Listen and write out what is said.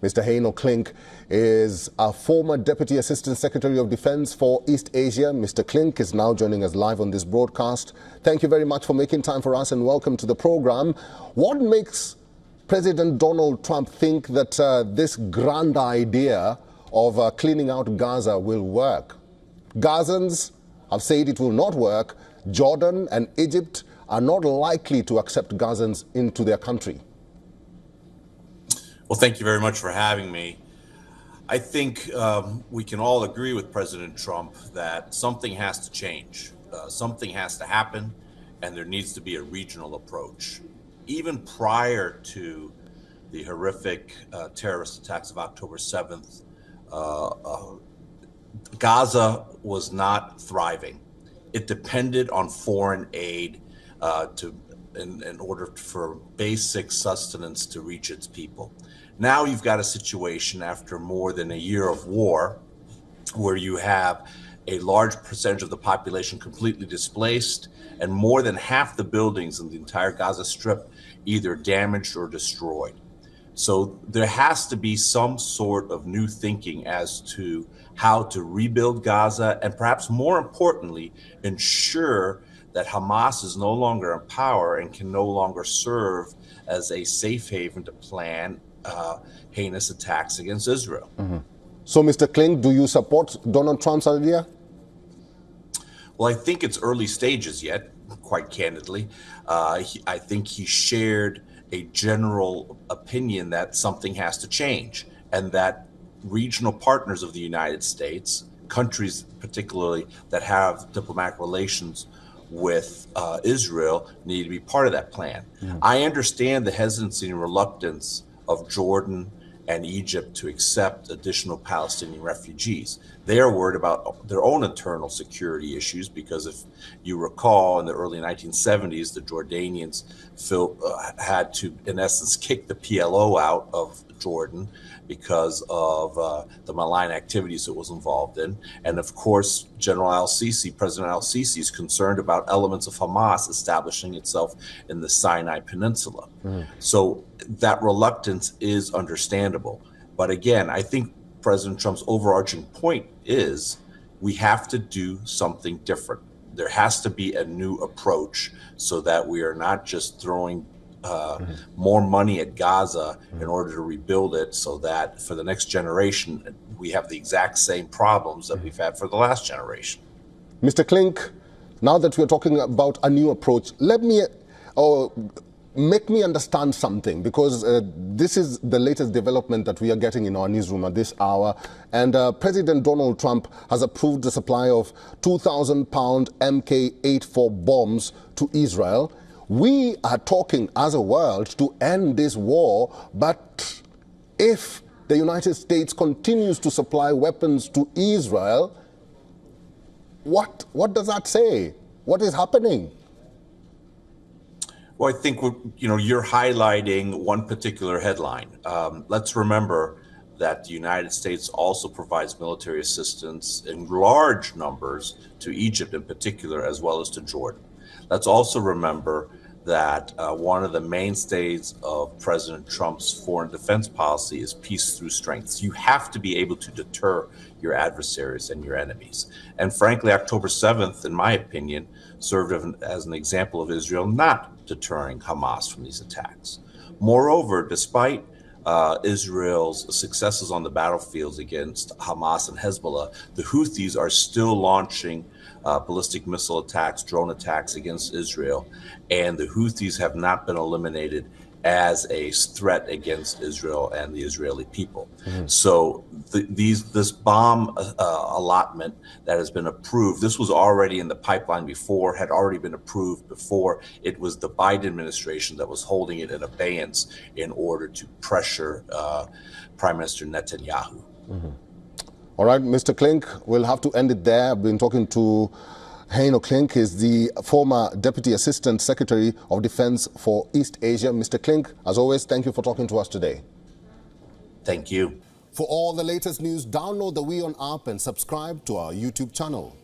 Mr. Heino Klink is a former Deputy Assistant Secretary of Defense for East Asia. Mr. Klink is now joining us live on this broadcast. Thank you very much for making time for us and welcome to the program. What makes President Donald Trump think that this grand idea of cleaning out Gaza will work? Gazans have said it will not work. Jordan and Egypt are not likely to accept Gazans into their country. Well, thank you very much for having me. I think we can all agree with President Trump that something has to change. Something has to happen, and there needs to be a regional approach. Even prior to the horrific terrorist attacks of October 7th, Gaza was not thriving. It depended on foreign aid in order for basic sustenance to reach its people. Now you've got a situation after more than a year of war where you have a large percentage of the population completely displaced and more than half the buildings in the entire Gaza Strip either damaged or destroyed. So there has to be some sort of new thinking as to how to rebuild Gaza and perhaps more importantly, ensure that Hamas is no longer in power and can no longer serve as a safe haven to plan heinous attacks against Israel. Mm-hmm. So, Mr. Klink, do you support Donald Trump's idea? Well, I think it's early stages yet, quite candidly. I think he shared a general opinion that something has to change and that regional partners of the United States, countries particularly that have diplomatic relations with Israel, need to be part of that plan. Mm. I understand the hesitancy and reluctance of Jordan and Egypt to accept additional Palestinian refugees. They are worried about their own internal security issues because if you recall, in the early 1970s, the Jordanians had to, in essence, kick the PLO out of Jordan because of the malign activities it was involved in. And of course, President al-Sisi is concerned about elements of Hamas establishing itself in the Sinai Peninsula. Mm. So that reluctance is understandable. But again, I think President Trump's overarching point is we have to do something different. There has to be a new approach so that we are not just throwing more money at Gaza in order to rebuild it so that for the next generation, we have the exact same problems that we've had for the last generation. Mr. Klink, now that we're talking about a new approach, make me understand something, because this is the latest development that we are getting in our newsroom at this hour. And President Donald Trump has approved the supply of 2,000-pound Mk-84 bombs to Israel. We are talking as a world to end this war, but if the United States continues to supply weapons to Israel, what does that say? What is happening? Well, I think you're highlighting one particular headline. Let's remember that the United States also provides military assistance in large numbers to Egypt in particular, as well as to Jordan. Let's also remember that one of the mainstays of President Trump's foreign defense policy is peace through strength. So you have to be able to deter your adversaries and your enemies. And frankly, October 7th, in my opinion, served as an example of Israel not deterring Hamas from these attacks. Moreover, despite Israel's successes on the battlefields against Hamas and Hezbollah, the Houthis are still launching ballistic missile attacks, drone attacks against Israel, and the Houthis have not been eliminated as a threat against Israel and the Israeli people. Mm-hmm. So this bomb allotment that has been approved, this was already in the pipeline before, had already been approved before. It was the Biden administration that was holding it in abeyance in order to pressure Prime Minister Netanyahu. Mm-hmm. All right, Mr. Klink, we'll have to end it there. I've been talking to Heino Klink. He's the former Deputy Assistant Secretary of Defense for East Asia. Mr. Klink, as always, thank you for talking to us today. Thank you. For all the latest news, download the WION app and subscribe to our YouTube channel.